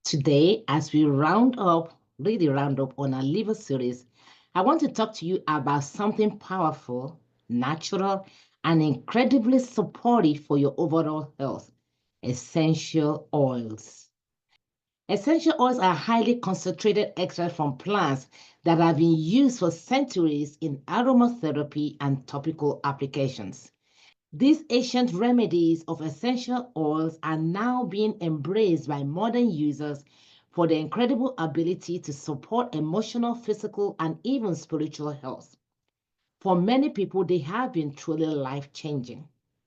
Today, as we really round up on our liver series, I want to talk to you about something powerful, natural, and incredibly supportive for your overall health: essential oils. Essential oils are highly concentrated extracts from plants that have been used for centuries in aromatherapy and topical applications. These ancient remedies of essential oils are now being embraced by modern users for their incredible ability to support emotional, physical, and even spiritual health. For many people, they have been truly life-changing.